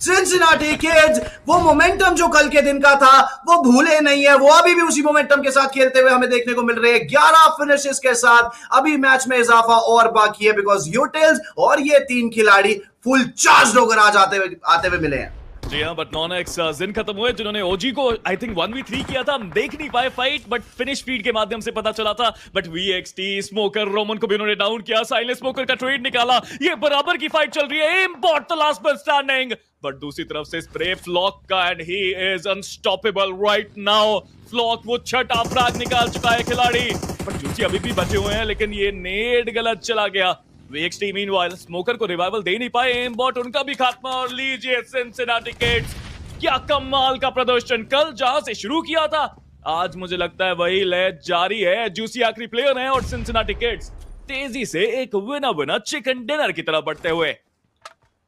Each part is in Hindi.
सिंसिनाटी किड्स वो मोमेंटम जो कल के दिन का था वो भूले नहीं है, वो अभी भी उसी मोमेंटम के साथ खेलते हुए हमें देखने को मिल रहे हैं 11 फिनिशेस के साथ। अभी मैच में इजाफा और बाकी है बिकॉज यूटेल्स और ये तीन खिलाड़ी फुल चार्ज होकर आज आते हुए मिले हैं। जी हाँ, बट नॉन एक्स जिन खत्म हुए जिन्होंने ओजी को आई थिंक 1v3 किया था। हम देख नहीं पाए फाइट, बट फिनिश फीड के माध्यम से पता चला था। बट वीएक्सटी स्मोकर रोमन को भी उन्होंने डाउन किया, साइलेंस स्मोकर का ट्रेड निकाला। ये बराबर की फाइट चल रही है, import the last man standing. But दूसरी तरफ से स्प्रे फ्लॉक का and he is unstoppable right now. Flock वो छठा फ्रैग निकाल चुका है खिलाड़ी, बट जूसी अभी भी बचे हुए हैं, लेकिन ये नेड गलत चला गया। वीएक्सटी मीनवाइल स्मोकर को रिवाइवल दे नहीं पाए, एमबॉट उनका भी खात्मा। और लीजिए सिंसिनाटी किड्स, क्या कमाल का प्रदर्शन। कल जहां से शुरू किया था आज मुझे लगता है वही लय जारी है। जूसी आखिरी प्लेयर है और सिंसिनाटी किड्स तेजी से एक विनर विनर चिकन डिनर की तरफ बढ़ते हुए।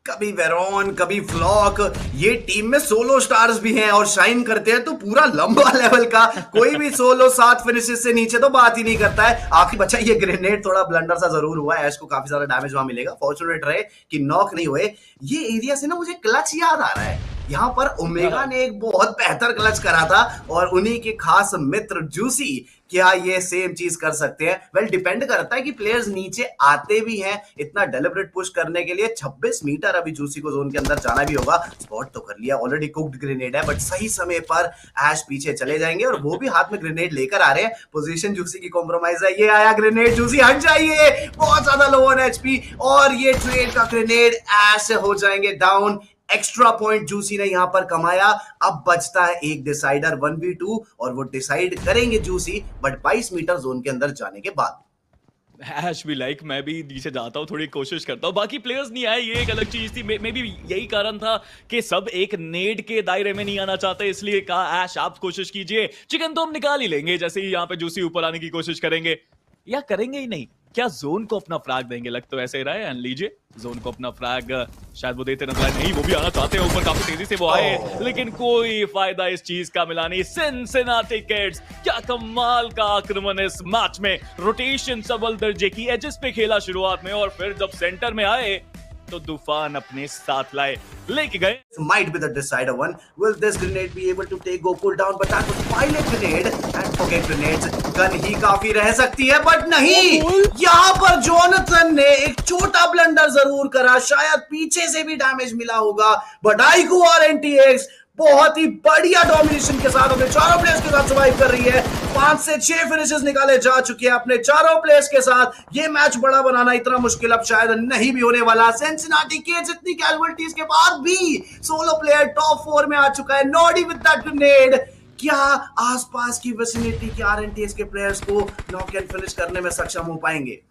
कभी वेरॉन कभी फ्लॉक, ये टीम में सोलो स्टार्स भी हैं और शाइन करते हैं तो पूरा लंबा लेवल का। कोई भी सोलो 7 फिनिशेस से नीचे तो बात ही नहीं करता है। आखिर बच्चा ये ग्रेनेड थोड़ा ब्लंडर सा जरूर हुआ है, ऐश को काफी ज्यादा डैमेज वहां मिलेगा। फॉर्चुनेट रहे कि नॉक नहीं हुए। ये एरिया से ना मुझे क्लच याद आ रहा है, यहाँ पर ओमेगा ने एक बहुत बेहतर क्लच करा था और उन्हीं के खास मित्र जूसी क्या ये सेम चीज कर सकते हैं? वेल डिपेंड करता है कि प्लेयर्स नीचे आते भी हैं इतना डेलिब्रेट पुश करने के लिए। 26 मीटर अभी जूसी को जोन के अंदर जाना भी होगा। स्पॉट तो कर लिया, ऑलरेडी कुक्ड ग्रेनेड है, बट सही समय पर ऐश पीछे चले जाएंगे और वो भी हाथ में ग्रेनेड लेकर आ रहे हैं। पोजीशन जूसी की कॉम्प्रोमाइज है। ये आया ग्रेनेड, जूसी हट जाइए, बहुत ज्यादा लो ऑन एचपी और ये ट्रेड का ग्रेनेड ऐश हो जाएंगे डाउन। एक्स्ट्रा पॉइंट जूसी ने यहां पर कमाया। अब बचता है एक डिसाइडर 1v2 और वो डिसाइड करेंगे जूसी, बट 22 मीटर जोन के अंदर जाने के बाद। ऐश भी लाइक मैं भी नीचे जाता हूँ, थोड़ी कोशिश करता हूँ, बाकी प्लेयर्स नहीं आए, ये एक अलग चीज थी। मे भी यही कारण था कि सब एक नेड के दायरे में नहीं आना चाहते, इसलिए कहा ऐश आप कोशिश कीजिए, चिकन तो हम निकाल ही लेंगे। जैसे ही यहाँ पे जूसी ऊपर आने की कोशिश करेंगे, या करेंगे ही नहीं, क्या जोन को अपना फ्रैग देंगे? लग तो ऐसे ही रहा है। एंड लीजिए जोन को अपना फ्रैग शायद वो देते नजर आए, नहीं वो भी आना चाहते हैं ऊपर, काफी तेजी से वो आए, लेकिन कोई फायदा इस चीज का मिला नहीं। सिंसिनाटी किड्स क्या कमाल का आक्रमण इस मैच में। रोटेशन सबल दर्जे की एजेस पे खेला शुरुआत में, और फिर जब सेंटर में आए तो तूफान अपने साथ लाए, लेके गए। Might be the decider one. Will this grenade be able to take Gokul down? But that was pilot grenade and forget grenades. Gun ही काफी रह सकती है, बट नहीं। यहाँ पर जोनाथन ने एक छोटा ब्लंडर जरूर करा, शायद पीछे से भी डैमेज मिला होगा। बट आईक्यू और एनटीएक्स बहुत ही बढ़िया डोमिनेशन के साथ अपने चारों प्लेयर्स के साथ सर्वाइव कर रही है। 5 से 6 फिनिशेस निकाले जा चुके हैं अपने चारों प्लेयर्स के साथ। ये मैच बड़ा बनाना इतना मुश्किल अब शायद नहीं भी होने वाला। सिंसिनाटी किड्स इतनी कैजुअलिटीज के बाद भी सोलो प्लेयर टॉप 4 में आ चुका है। Noddy with that grenade. क्या आसपास की विसिनिटी के आरएनटीएस के प्लेयर्स को नॉक एंड फिनिश करने में सक्षम हो पाएंगे?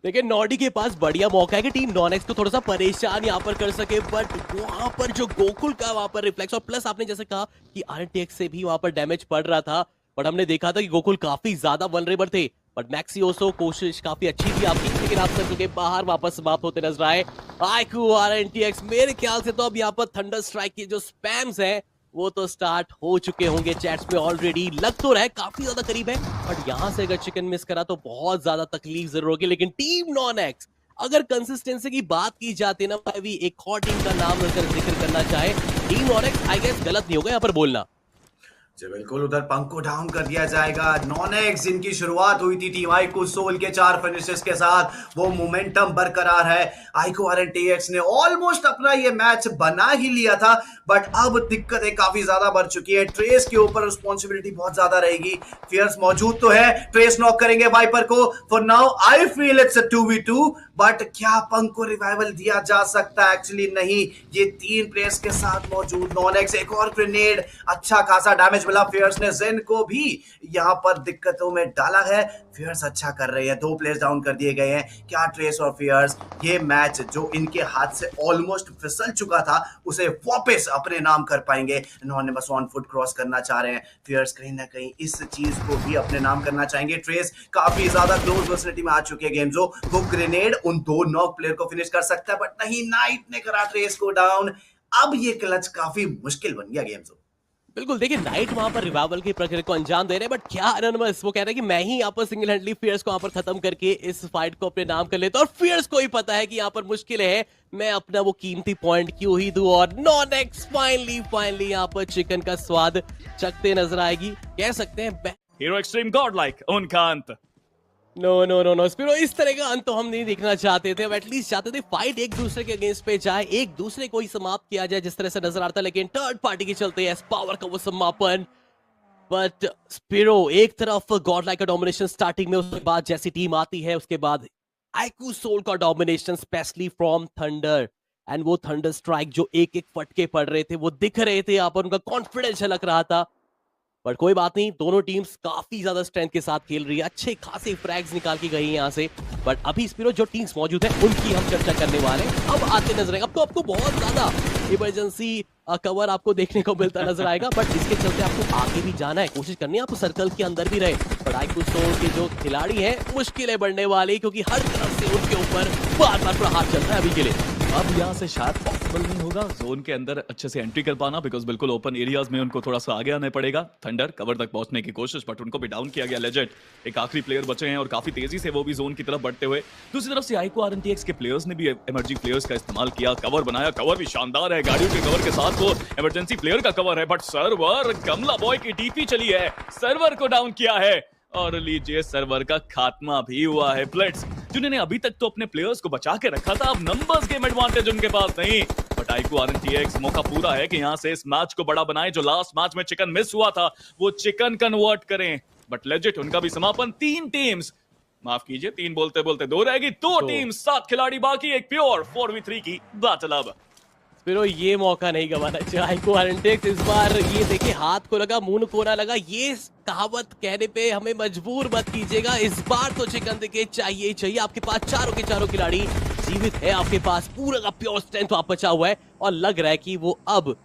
लेकिन नॉडी के पास बढ़िया मौका है कि टीम नॉन एक्स को थोड़ा सा परेशान यहाँ पर कर सके, बट वहां पर जो गोकुल का वहां पर रिफ्लेक्स, और प्लस आपने जैसे कहा कि आरएनटीएक्स से भी वहां पर डैमेज पड़ रहा था, बट हमने देखा था कि गोकुल काफी ज्यादा वल्नरेबल थे। बट मैक्सियोसो कोशिश काफी अच्छी थी आपकी, लेकिन आप सर्कल के बाहर वापस समाप्त होते नजर आए। आईक्यू आरएनटीएक्स मेरे ख्याल से तो अब यहाँ पर थंडर स्ट्राइक के जो स्पैम्स है वो तो स्टार्ट हो चुके होंगे चैट्स में ऑलरेडी। लग तो रहा है काफी ज्यादा करीब है, बट यहां से अगर चिकन मिस करा तो बहुत ज्यादा तकलीफ जरूर होगी। लेकिन टीम नॉन एक्स अगर कंसिस्टेंसी की बात की जाती है ना, भी एक और टीम का नाम अगर जिक्र करना चाहे, team non X I guess गलत नहीं होगा यहाँ पर बोलना। जी बिल्कुल, उधर पंक को डाउन कर दिया जाएगा। नॉन एक्स जिनकी शुरुआत हुई थी टीम आईक्यू सोल के 4 फिनिशेस के साथ, वो मोमेंटम बरकरार है। आईक्यू आरएनटीएक्स ने ऑलमोस्ट अपना ये मैच बना ही लिया था, बट अब दिक्कतें काफी ज्यादा बढ़ चुकी है। ट्रेस के ऊपर रिस्पॉन्सिबिलिटी बहुत ज्यादा रहेगी। फियर्स मौजूद तो है, ट्रेस नॉक करेंगे वाइपर को। For now I feel it's a 2v2, but क्या पंक को रिवाइवल दिया जा सकता है? एक्चुअली नहीं, ये 3 प्लेयर्स के साथ मौजूद नॉन एक्स। एक और ग्रेनेड, अच्छा खासा डैमेज मिला। फियर्स ने जेन को भी यहां पर दिक्कतों में डाला है। फियर्स अच्छा कर रहे हैं, 2 प्लेयर्स डाउन कर दिए गए हैं। क्या ट्रेस और फियर्स ये मैच जो इनके हाथ से ऑलमोस्ट फिसल चुका था उसे वापस अपने नाम कर पाएंगे? इन्होंने बस 1 फुट क्रॉस करना चाह रहे हैं। फियर्स कहीं ना कहीं इस चीज को भी अपने नाम करना चाहेंगे। ट्रेस काफी ज्यादा क्लोज विसिनिटी में आ चुके हैं गेम जो, वो ग्रेनेड उन 2 नॉक प्लेयर को फिनिश कर सकता है, बट नहीं, नाइट ने करा ट्रेस को डाउन। अब ये क्लच काफी मुश्किल बन गया गेम जो। बिल्कुल, देखिए नाइट वहां पर रिवाइवल की प्रक्रिया को अंजाम दे रहे हैं, बट क्या एनोनिमस वो कह रहे हैं कि मैं ही यहाँ पर सिंगल हैंडली फियर्स को यहाँ पर खत्म करके इस फाइट को अपने नाम कर लेता हूं, और फियर्स को ही पता है कि यहाँ पर मुश्किल है, मैं अपना वो कीमती पॉइंट क्यों ही दूं, और नॉनेक्स फाइनली यहाँ पर चिकन का स्वाद चखते नजर आएगी। कह सकते हैं हीरो एक्सट्रीम गॉड लाइक उनका अंत। नो स्पिरो, इस तरह का अंत तो हम नहीं देखना चाहते थे। एटलीस्ट चाहते थे फाइट एक दूसरे के अगेंस्ट पे जाए, एक दूसरे को ही समाप्त किया जाए जिस तरह से नजर आता है, लेकिन थर्ड पार्टी के चलते एस पावर का वो समापन। बट स्पिरो एक तरफ गॉड लाइक का डोमिनेशन स्टार्टिंग में, उसके बाद जैसी टीम आती है उसके बाद आईक्यू सोल का domination specially from thunder, and वो थंडर स्ट्राइक जो एक एक फटके पड़ रहे थे वो दिख रहे थे, यहाँ पर उनका कॉन्फिडेंस झलक रहा था। पर कोई बात नहीं, दोनों टीम्स काफी ज्यादा स्ट्रेंथ के साथ खेल रही है, अच्छे खासे फ्रैग्स निकाल के गई हैं यहाँ से। बट अभी स्पिरो जो टीम्स मौजूद है उनकी हम चर्चा करने वाले हैं। अब आते नजर आएगा, अब तो आपको बहुत ज्यादा इमरजेंसी कवर आपको देखने को मिलता नजर आएगा, बट इसके चलते आपको आगे भी जाना है, कोशिश करनी है आपको सर्कल के अंदर भी रहे। पर आईक्यू सोल के जो खिलाड़ी हैं मुश्किलें बढ़ने वाली, क्योंकि हर तरफ से उनके ऊपर बार बार प्रहार चल रहा है अभी के लिए। अब यहाँ से शायद पॉसिबल नहीं होगा जोन के अंदर अच्छे से एंट्री कर पाना, बिकॉज बिल्कुल ओपन एरियाज में उनको थोड़ा सा आगे आना पड़ेगा। थंडर कवर तक पहुंचने की कोशिश, बट उनको भी डाउन किया गया। लेजेंड एक आखिरी प्लेयर बचे हैं और काफी तेजी से वो भी जोन की तरफ बढ़ते हुए। दूसरी तरफ से आईक्यू आरएनटीएक्स के प्लेयर्स ने भी इमर्जिंग प्लेयर्स का इस्तेमाल किया, कवर बनाया, कवर भी शानदार है। गाड़ियों के कवर के साथ वो इमरजेंसी प्लेयर का कवर है, बट सर्वर गमला बॉय की टीपी चली है, सर्वर को डाउन किया है, और लीजिए सर्वर का खात्मा भी हुआ है। फ्लड्स जिन्होंने अभी तक तो अपने प्लेयर्स को बचा के रखा था, अब नंबर्स गेम एडवांटेज उनके पास नहीं। बट आईक्यू आरएनटीएक्स मौका पूरा है कि यहां से इस मैच को बड़ा बनाए। जो लास्ट मैच में चिकन मिस हुआ था वो चिकन कन्वर्ट करें। बट लेजिट उनका भी समापन। 3 टीम्स, माफ कीजिए 3 बोलते बोलते 2 रहेगी, 2 टीम्स, 7 खिलाड़ी बाकी, एक प्योर 4v3 की बैटल। अब फिर ये मौका नहीं गवाना चाहिए आईक्यू आरएनटीएक्स। इस बार ये देखिए हाथ को लगा, मुंह को ना लगा, ये कहावत कहने पे हमें मजबूर मत कीजिएगा। इस बार तो चिकन देखिए चाहिए। आपके पास चारों के चारों खिलाड़ी जीवित है, आपके पास पूरा का प्योर स्ट्रेंथ आप बचा हुआ है, और लग रहा है कि वो अब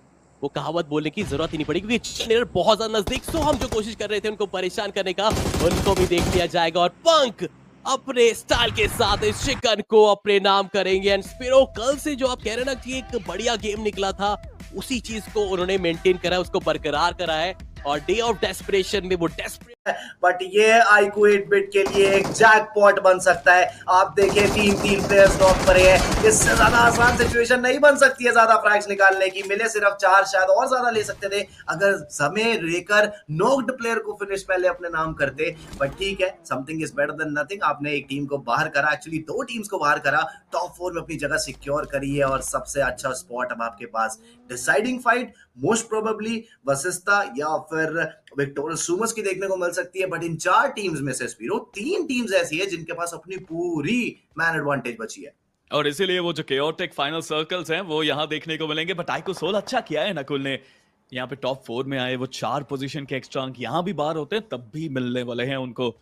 वो कहावत बोलने की जरूरत ही नहीं पड़ेगी, क्योंकि चिकन बहुत ज्यादा नजदीक। सो हम जो कोशिश कर रहे थे उनको परेशान करने का, उनको भी देख लिया जाएगा, और पंख अपने स्टाइल के साथ इस चिकन को अपने नाम करेंगे। एंड स्पिरो कल से जो आप कह रहे हैं ना कि एक बढ़िया गेम निकला था, उसी चीज को उन्होंने मेंटेन करा है, उसको बरकरार करा है, और डे ऑफ डेस्परेशन में वो डेस्परेट। बट ये आईक्यू 8-बिट के लिए एक जैकपॉट बन सकता है। आप देखें 3 प्लेयर्स नॉक पर है, इससे ज्यादा आसान सिचुएशन नहीं बन सकती है ज्यादा फ्रैग्स निकालने की। मिले सिर्फ 4, शायद और ज्यादा ले सकते थे अगर समय लेकर नॉक्ड प्लेयर को फिनिश पहले अपने नाम करते। बट ठीक है, something is better than nothing. आपने एक टीम को बाहर करा, एक्चुअली 2 टीम्स को बाहर करा, टॉप 4 में अपनी जगह सिक्योर करी है, और सबसे अच्छा स्पॉट अब आपके पास। डिसाइडिंग फाइट मोस्ट प्रोबेबली वसिस्ता या फिर विक्टोरियस सुमोस की देखने को मिल सकती है। बट इन 4 टीम्स में से स्पिरो 3 टीम्स ऐसी है जिनके पास अपनी पूरी मैन एडवांटेज बची है, और इसीलिए वो जो केओटिक फाइनल सर्कल्स हैं वो यहाँ देखने को मिलेंगे। बट आईक्यू सोल अच्छा किया है नकुल ने, यहाँ पे टॉप 4 में आए, वो 4 पोजीशन के एक्स्ट्रा अंक यहाँ भी बाहर होते हैं तब भी मिलने वाले हैं उनको।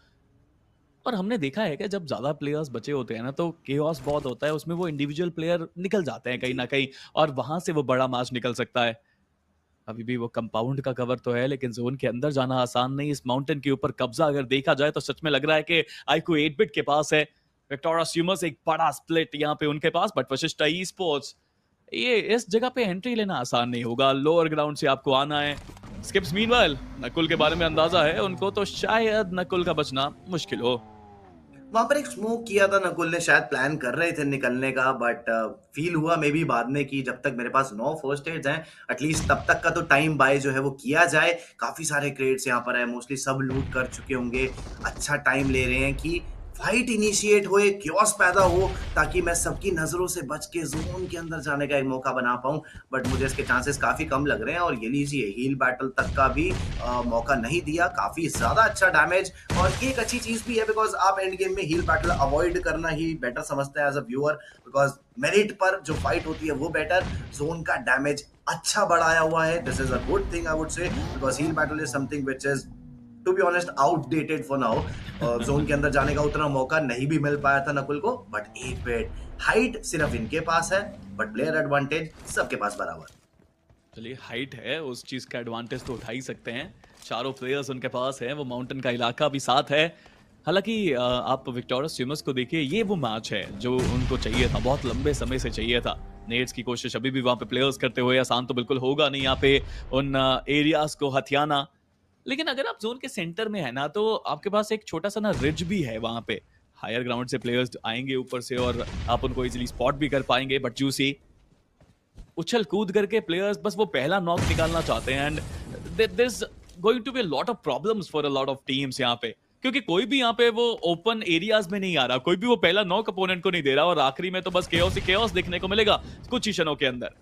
और हमने देखा है कि जब ज्यादा प्लेयर्स बचे होते हैं ना तो केओस बहुत होता है, उसमें वो इंडिविजुअल प्लेयर निकल जाते हैं कहीं ना कहीं, और वहां से वो बड़ा मैच निकल सकता है। अभी भी वो कंपाउंड का कवर तो है, लेकिन जोन के अंदर जाना आसान नहीं। इस माउंटेन के ऊपर कब्जा अगर देखा जाए तो सच में लग रहा है कि आईक्यू 8-बिट के पास है। विक्टोरियस सुमोस एक बड़ा स्प्लिट यहाँ पे उनके पास, बट वशिष्ठा ई स्पोर्ट्स ये इस जगह पे एंट्री लेना आसान नहीं होगा, लोअर ग्राउंड से आपको आना है। स्किप्स मीनवाइल नकुल के बारे में अंदाजा है उनको, तो शायद नकुल का बचना मुश्किल हो। वहां पर एक स्मोक किया था नकुल ने, शायद प्लान कर रहे थे निकलने का, बट फील हुआ मे बी बाद में कि जब तक मेरे पास 9 फर्स्ट एड्स हैं एटलीस्ट तब तक का तो टाइम बाय जो है वो किया जाए। काफी सारे क्रेड्स यहाँ पर है, मोस्टली सब लूट कर चुके होंगे, अच्छा टाइम ले रहे हैं कि फाइट इनिशिएट होए, क्योस पैदा हो, ताकि मैं सबकी नजरों से बच के जोन के अंदर जाने का एक मौका बना पाऊं। बट मुझे इसके चांसेस काफी कम लग रहे हैं, और ये लीजिए हील बैटल तक का भी मौका नहीं दिया, काफी ज्यादा अच्छा डैमेज। और एक अच्छी चीज भी है, बिकॉज आप एंड गेम में हील बैटल अवॉइड करना ही बेटर समझते हैं as a viewer, because merit पर जो फाइट होती है वो बेटर। जोन का डैमेज अच्छा बढ़ाया हुआ है, this is a good thing I would say, because heal battle is something which is to be honest outdated for now. Zone के अंदर जाने का उतना मौका नहीं भी मिल पाया था नकुल को, बट 8-बिट हाइट सिर्फ इनके पास है, बट प्लेयर एडवांटेज सबके पास बराबर। चलिए हाइट है, उस चीज का एडवांटेज तो उठा ही सकते हैं, चारों प्लेयर्स उनके पास है, वो माउंटेन का इलाका भी साथ है। हालांकि आप विक्टोरियस सुमोस को देखिए, ये वो मैच है जो उनको चाहिए था, बहुत लंबे समय से चाहिए था। नेट्स की कोशिश अभी भी वहां पे प्लेयर्स करते हुए, आसान तो बिल्कुल होगा नहीं यहाँ पे उन एरियाज को हथियाना। लेकिन अगर आप जोन के सेंटर में है ना, तो आपके पास एक छोटा सा ना रिज भी है वहां पे। हायर ग्राउंड से प्लेयर्स आएंगे ऊपर से और आप उनको इजीली स्पॉट भी कर पाएंगे। बट जूसी उछल कूद करके प्लेयर्स बस वो पहला नॉक निकालना चाहते हैं and there is going to be a lot of problems for a lot of teams यहाँ पे, क्योंकि कोई भी यहाँ पे वो ओपन एरियाज में नहीं आ रहा, कोई भी वो पहला नॉक अपोनेंट को नहीं दे रहा और आखिरी में तो बस केओस ही केओस देखने को मिलेगा कुछ ही क्षणों के अंदर।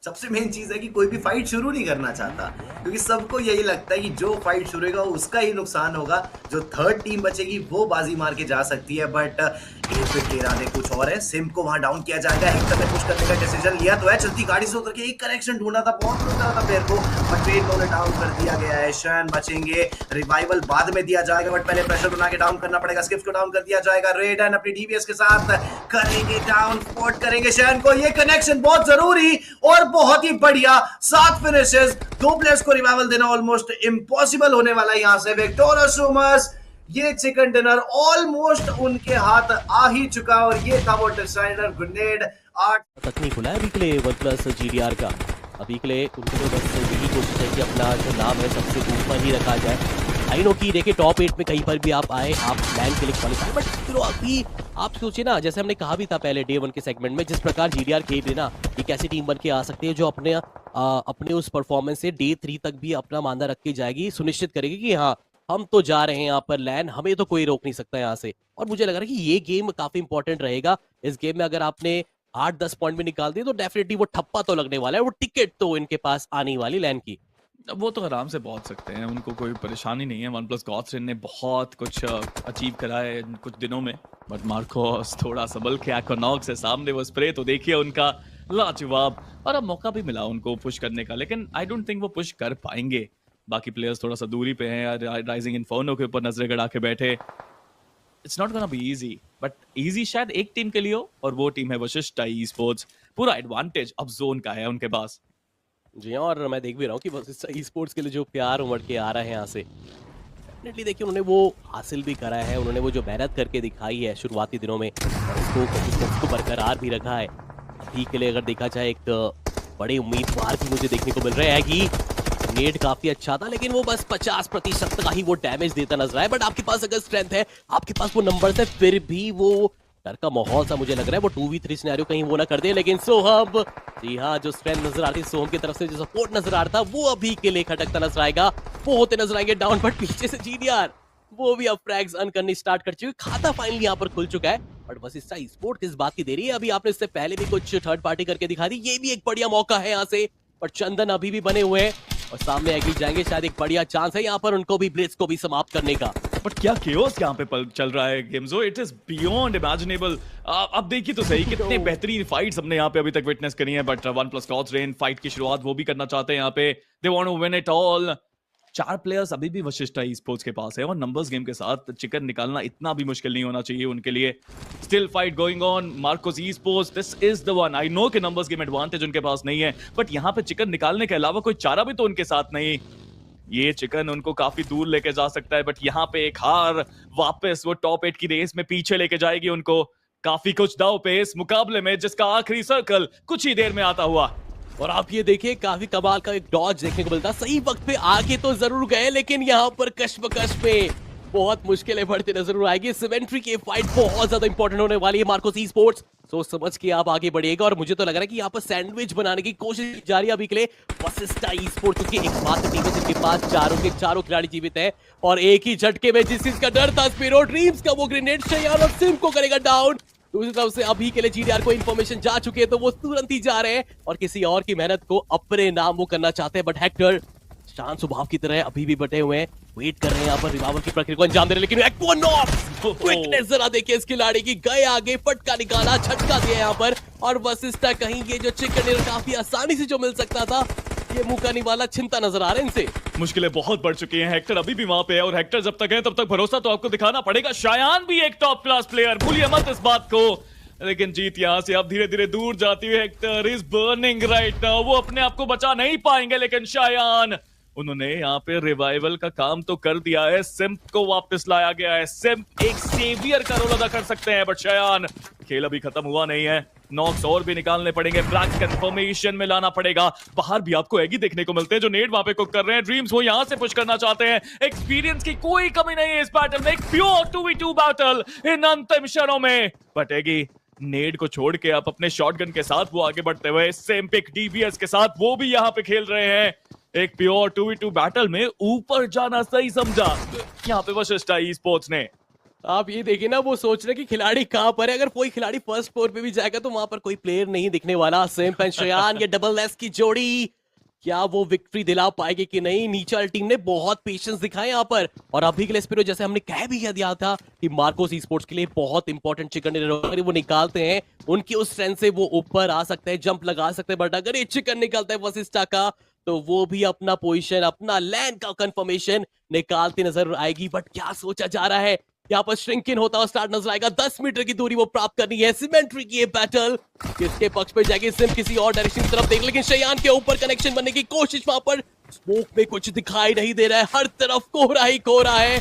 सबसे मेन चीज है कि कोई भी फाइट शुरू नहीं करना चाहता, क्योंकि सबको यही लगता है कि जो फाइट शुरू होगा उसका ही नुकसान होगा, जो थर्ड टीम बचेगी वो बाजी मार के जा सकती है। बट के इरादे कुछ और है। सिम को वहां डाउन किया जाएगा, हेक्टर ने पुश करने का डिसीजन लिया तो है, चलती गाड़ी से उतर के एक कनेक्शन ढूंढा था, बहुत रुका था प्लेयर को, बट ट्रेन को डाउन कर दिया गया है। शन बचेंगे, रिवाइवल बाद में दिया जाएगा, बट पहले प्रेशर बना के डाउन करना पड़ेगा। स्किप्स को डाउन कर दिया जाएगा, रेडन अपनी डीबीएस के साथ करेंगे डाउन, स्पॉट करेंगे शन को। ये कनेक्शन बहुत जरूरी और बहुत ही बढ़िया, 7 फिनिशेस, 2 प्लेयर्स को रिवाइवल देना ऑलमोस्ट इम्पॉसिबल होने वाला है यहाँ से। विक्टोरियस रूमर्स, ये चिकन डिनर ऑलमोस्ट उनके हाथ आ ही चुका और ये था वो डिसाइडर ग्रेनेड। 8 तक नहीं खुला है अभी के लिए OnePlus GDR का। अभी के लिए उनकी तो बस यही कोशिश है कि अपना जो नाम है सबसे ऊपर ही रखा जाए। आई नो कि देखिए टॉप 8 में कहीं पर भी आप आए, आप लैंड के लिए क्वालिफाई, बट चलो अभी आप सोचिए ना, जैसे हमने कहा भी था पहले डे 1 के सेगमेंट में, जिस प्रकार GDR खेल रही ना, ये कैसी टीम बन के आ सकती है जो अपने उस परफॉर्मेंस से डे 3 तक भी अपना मानना रख के जाएगी, सुनिश्चित करेगी कि हाँ हम तो जा रहे हैं यहाँ पर लैंड, हमें तो कोई रोक नहीं सकता यहाँ से। और मुझे लग रहा है कि ये गेम काफी इंपॉर्टेंट रहेगा। इस गेम में अगर आपने 8-10 पॉइंट भी निकाल दिए तो डेफिनेटली वो ठप्पा तो लगने वाला है, वो टिकट तो इनके पास आने वाली लैंड की। वो तो आराम से पहुंच सकते हैं, उनको कोई परेशानी नहीं है। OnePlus गॉड्सरेन ने बहुत कुछ अचीव करा है इन कुछ दिनों में, बट मार्कोस थोड़ा सबल के एक्वानॉक्स है सामने, वो स्प्रे तो देखिए उनका लाजवाब, और अब मौका भी मिला उनको पुश करने का, लेकिन आई डोंट थिंक वो पुश कर पाएंगे। बाकी प्लेयर्स थोड़ा सा दूरी पे हैं, राइजिंग इन्फर्नो के ऊपर नजरें गड़ा के बैठे। It's not gonna be easy, but easy शायद एक टीम के लिए हो, और वो टीम है वशिष्ठा ई स्पोर्ट्स। पूरा एडवांटेज अब जोन का है उनके पास। जी हाँ, और मैं देख भी रहा हूँ कि वशिष्ठा ई स्पोर्ट्स के लिए जो प्यार उमड़ के आ रहा है यहाँ से, डेफिनेटली देखिए उन्होंने वो हासिल भी करा है, उन्होंने वो जो मेहनत करके दिखाई है शुरुआती दिनों में, और उसको बरकरार भी रखा है। अभी के लिए अगर देखा जाए एक बड़े उम्मीदवार भी मुझे देखने को मिल रहा है कि नेट काफी अच्छा था, लेकिन वो बस 50% का ही वो डैमेज देता नजर आया। बट आपके पास अगर स्ट्रेंथ है, आपके पास वो नंबर्स है, फिर भी वो डर का माहौल सा मुझे लग रहा है वो 2v3 सिनेरियो कहीं वो ना कर दे। लेकिन सोहम, जी हाँ, जो स्ट्रेंथ नजर आ रही है सोहम की तरफ से, जो सपोर्ट नजर आ रहा था, वो अभी के लिए खटकता नजर आएगा। वो होते नजर आएंगे डाउन, बट पीछे से GDR वो भी अब फ्रैग्स अर्न करनी स्टार्ट कर चुकी है। खाता फाइनली यहाँ पर खुल चुका है, बट बस इसका स्पोर्ट किस बात की दे रही है। अभी आपने इससे पहले भी कुछ थर्ड पार्टी करके दिखा दी, ये भी एक बढ़िया मौका है यहाँ से। पर चंदन अभी भी बने हुए हैं और सामने एग्री जाएंगे, शायद एक बढ़िया चांस है यहाँ पर उनको भी ब्लिट्ज को भी समाप्त करने का। बट क्या केओस यहाँ पे चल रहा है गेमजो, इट इज बियॉन्ड इमेजिनेबल। अब देखिए तो सही कितने बेहतरीन फाइट्स हमने यहाँ पे अभी तक विटनेस करी है। बट OnePlus गॉड्सरेन फाइट की शुरुआत वो भी करना चाहते हैं यहाँ पे, they want to win it all. 4 players अभी भी वशिष्ठा ई स्पोर्ट्स के पास है, और नंबर्स गेम के साथ चिकन निकालना इतना भी मुश्किल नहीं होना चाहिए उनके लिए। Still fight going on, Marcos e sports, this is the one. I know कि नंबर्स गेम एडवांटेज उनके पास नहीं है, बट यहाँ पे चिकन निकालने के अलावा कोई चारा भी तो उनके साथ नहीं। ये चिकन उनको काफी दूर लेके जा सकता है, बट यहाँ पे एक हार वापस वो टॉप 8 की रेस में पीछे लेके जाएगी उनको। काफी कुछ दाव पे इस मुकाबले में, जिसका आखिरी सर्कल कुछ ही देर में आता हुआ। और आप ये देखिए काफी कमाल का एक डॉज देखने को मिलता, सही वक्त पे आगे तो जरूर गए, लेकिन यहाँ पर कश्मकश में बहुत मुश्किलें बढ़ती नजर आएगी। सिमेंट्री की फाइट बहुत ज्यादा इंपॉर्टेंट होने वाली है मार्कोस ई स्पोर्ट्स, सोच समझ के आप आगे बढ़िएगा। और मुझे तो लग रहा है कि यहाँ पर सैंडविच बनाने की कोशिश जा रही है अभी के लिए वशिष्ठा ई स्पोर्ट्स, क्योंकि एक मात्र टीम है जिनके पास चारों के चारों खिलाड़ी जीवित है, और एक ही झटके में जिस चीज का डर था स्पिरो ड्रीम्स का, वो ग्रेनेड शयान और सिम को करेगा डाउन। दूसरी तरफ से अभी के लिए GDR को इन्फॉर्मेशन जा चुकी है, तो वो तुरंत ही जा रहे हैं और किसी और की मेहनत को अपने नाम वो करना चाहते हैं। बट हेक्टर शांत स्वभाव की तरह अभी भी बटे हुए हैं, वेट कर रहे हैं यहाँ पर रिवाइवल की प्रक्रिया को अंजाम दे रहे हैं। लेकिन क्विकनेस जरा देखिए इस खिलाड़ी की, गए आगे, फटका निकाला, झटका दिया यहाँ पर। और वशिष्ठा कहीं ये जो चिकन डिनर काफी आसानी से जो मिल सकता था, ये मुकानी वाला चिंता नजर आ रहा है इनसे। मुश्किलें बहुत बढ़ चुकी हैं, हेक्टर अभी भी वहां पे है, और हेक्टर जब तक है तब तक भरोसा तो आपको दिखाना पड़ेगा। शायान भी एक टॉप क्लास प्लेयर, भूलिए मत इस बात को। लेकिन जीत यहां से अब धीरे धीरे दूर जाती है। Hector is burning right now, वो अपने आप को बचा नहीं पाएंगे, लेकिन शायान उन्होंने यहाँ पे रिवाइवल का काम तो कर दिया है, सिम्प को वापस लाया गया है। सिम्प एक सेवियर का रोल अदा कर सकते हैं, बट शयान खेल अभी खत्म हुआ नहीं है। नॉक्स और भी निकालने पड़ेंगे, ब्लैक कंफर्मेशन में लाना पड़ेगा। बाहर भी आपको एगी देखने को मिलते हैं जो नेड वहां पे कुक कर रहे हैं। ड्रीम्स वो यहां से पुश करना चाहते हैं। एक्सपीरियंस की कोई कमी नहीं है इस बैटल में, एक प्योर 2v2 बैटल इन अंतिम क्षणों में। बट एगी नेड को छोड़ के आप अपने शॉटगन के साथ वो आगे बढ़ते हुए, सेम्पिक डीबीएस के साथ वो भी यहाँ पे खेल रहे हैं। एक प्योर 2v2 बैटल में ऊपर जाना सही समझा यहाँ पे वशिष्ठा ई स्पोर्ट्स ने। आप ये देखिए ना, वो सोच रहे कि खिलाड़ी कहां पर है। अगर कोई खिलाड़ी फर्स्ट फ्लोर पे भी जाएगा तो वहां पर कोई प्लेयर नहीं दिखने वाला। सिम्प एंड शयान, ये डबल एस की जोड़ी, क्या वो विक्ट्री दिला पाएगी कि नहीं। नीचे वाली टीम ने बहुत पेशेंस दिखाए यहाँ पर। और अभी के लिए स्पिरो, जैसे हमने कह भी दिया था कि मार्कोस ई स्पोर्ट्स के लिए बहुत इंपॉर्टेंट चिकन डिनर वो निकालते हैं, उनकी उस स्ट्रेंथ से वो ऊपर आ सकते हैं, जंप लगा सकते हैं। बट अगर ये चिकन निकलता है वशिष्ठा का, तो वो भी अपना पोजीशन, अपना लैंड का कंफर्मेशन निकालती नजर आएगी। बट क्या सोचा जा रहा है, यहाँ पर श्रिंकिन होता हुआ स्टार्ट नजर आएगा। 10 मीटर की दूरी वो प्राप्त करनी है। सिमेंट्री की ये बैटल किसके पक्ष पे जाएगी। सिम किसी और डायरेक्शन की तरफ देख, लेकिन शयान के ऊपर कनेक्शन बनने की कोशिश, वहां पर स्मोक में कुछ दिखाई नहीं दे रहा है, हर तरफ कोहरा ही कोहरा है।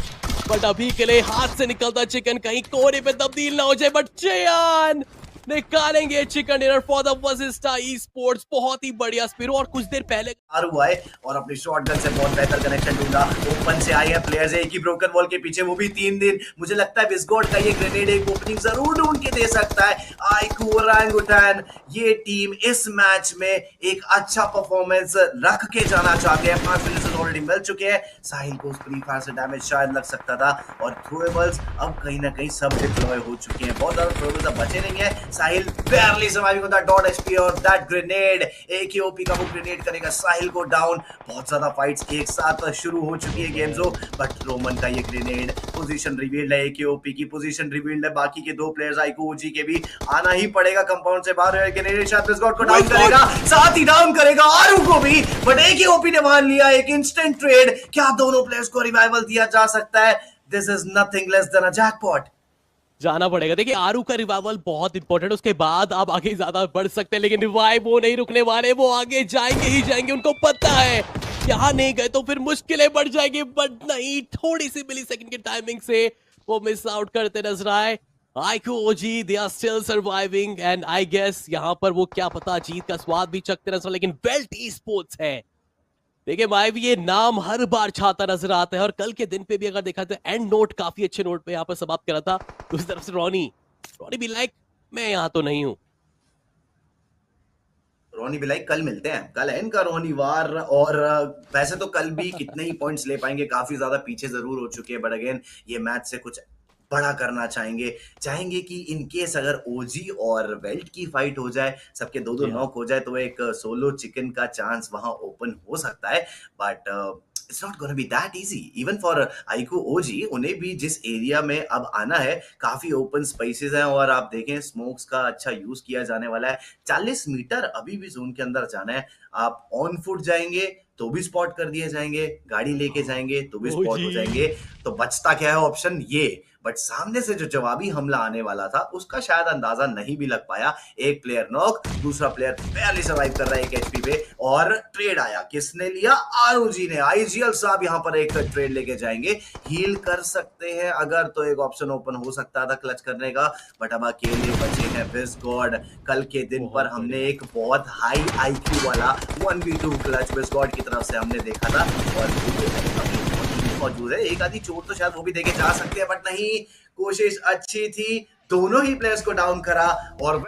बट अभी के लिए हाथ से निकलता चिकन कहीं कोहरे पे तब्दील ना हो जाए। बट शयान निकालेंगे chicken dinner for the Vashishtha e sports. बहुत ही बढ़िया स्पिरो, और कुछ देर पहले हुआ है और अपनी शॉटगन से बहुत बेहतर कनेक्शन ढूंढा। ओपन से आए हैं प्लेयर्स, एक ही ब्रोकन वॉल के पीछे, वो भी 3 दिन। मुझे लगता है विस्गॉड का ये ग्रेनेड एक ओपनिंग जरूर ढूंढ के दे सकता है। आईक्यू ओरांगुटैन, ये टीम इस मैच में एक अच्छा परफॉर्मेंस रख के जाना चाहते हैं। 5 फिनिशेस ऑलरेडी मिल चुके हैं। साहिल को उस प्री फायर से डैमेज शायद लग सकता था, और थ्रोएबल्स अब कहीं ना कहीं सब डिप्लॉय हो चुके हैं। बहुत ज्यादा थ्रोएबल्स अब बचे नहीं है। साहिल barely surviving on that dot HP और that grenade, AKOP का वो ग्रेनेड करेगा साहिल को डाउन। बहुत ज्यादा फाइट्स एक साथ शुरू हो चुकी है गेम जो, बट रोमन का ये ग्रेनेड, पोजीशन रिवील्ड है, AKOP की पोजीशन रिवील्ड है। बाकी के 2 प्लेयर्स आईको ओजी के भी आना ही पड़ेगा कंपाउंड से बाहर। ग्रेनेड शायद विस्गॉड को डाउन करेगा, साथ ही डाउन करेगा आरू को भी, बट AKOP ने मान लिया एक इंस्टेंट ट्रेड। क्या दोनों प्लेयर्स को रिवाइवल दिया जा सकता है? This is nothing less than a jackpot. जाना पड़ेगा। देखिए आरू का रिवाइवल बहुत इंपॉर्टेंट है, उसके बाद आप आगे ज्यादा बढ़ सकते हैं, लेकिन रिवाइव वो नहीं रुकने वाले, वो आगे जाएंगे ही जाएंगे। उनको पता है यहाँ नहीं गए तो फिर मुश्किलें बढ़ जाएंगी। बट नहीं, थोड़ी सी मिलीसेकंड की टाइमिंग से वो मिस आउट करते नजर आए। IQ OG, they are still surviving, and I guess यहाँ पर वो क्या पता जीत का स्वाद भी चखते नजर, लेकिन वेल्ट ई स्पोर्ट्स है। देखिए भाई, भी ये नाम हर बार छाता नजर आता है, और कल के दिन पे भी अगर देखा तो एंड नोट काफी अच्छे नोट पे यहाँ पर समाप्त करा था। दूसरी तरफ से रॉनी भी लाइक, मैं यहाँ तो नहीं हूँ। रोनी भी लाइक, कल मिलते हैं, कल है इनका रोनी वार। और वैसे तो कल भी कितने ही पॉइंट्स ले पाएंगे, काफी ज्यादा पीछे जरूर हो चुके हैं, बट अगेन ये मैच से कुछ बड़ा करना चाहेंगे कि इन केस अगर ओजी और वेल्ट की फाइट हो जाए, सबके 2-2 नॉक हो जाए, तो एक सोलो चिकन का चांस वहां ओपन हो सकता है। But it's not gonna be that easy even for IQ OG. उन्हें भी जिस एरिया में अब आना है, काफी ओपन स्पेसेस हैं, और आप देखें स्मोक्स का अच्छा यूज किया जाने वाला है। 40 मीटर अभी भी जोन के अंदर जाना है। आप ऑन फुट जाएंगे तो भी स्पॉट कर दिए जाएंगे, गाड़ी लेके जाएंगे तो भी स्पॉट हो जाएंगे। तो बचता क्या है ऑप्शन, ये। बट सामने से जो जवाबी हमला आने वाला था उसका शायद अंदाजा नहीं भी लग पाया। एक प्लेयर नॉक, दूसरा प्लेयर barely सर्वाइव कर रहा है 1 HP पे, और ट्रेड आया, किसने लिया? आरओजी ने। आईजीएल साहब यहाँ पर एक ट्रेड लेके जाएंगे, हील कर सकते हैं अगर, तो एक ऑप्शन ओपन हो सकता था क्लच करने का। बट अब अकेले बचे हैं विस्गॉड। कल के दिन पर हमने एक बहुत हाई आईक्यू वाला 1v2 क्लच विस्गॉड की तरफ से हमने देखा था, और मौजूद है। एक आधी चोट तो शायद वो भी देके जा सकते हैं, बट नहीं, कोशिश अच्छी थी, दोनों ही प्लेयर्स को डाउन करा। और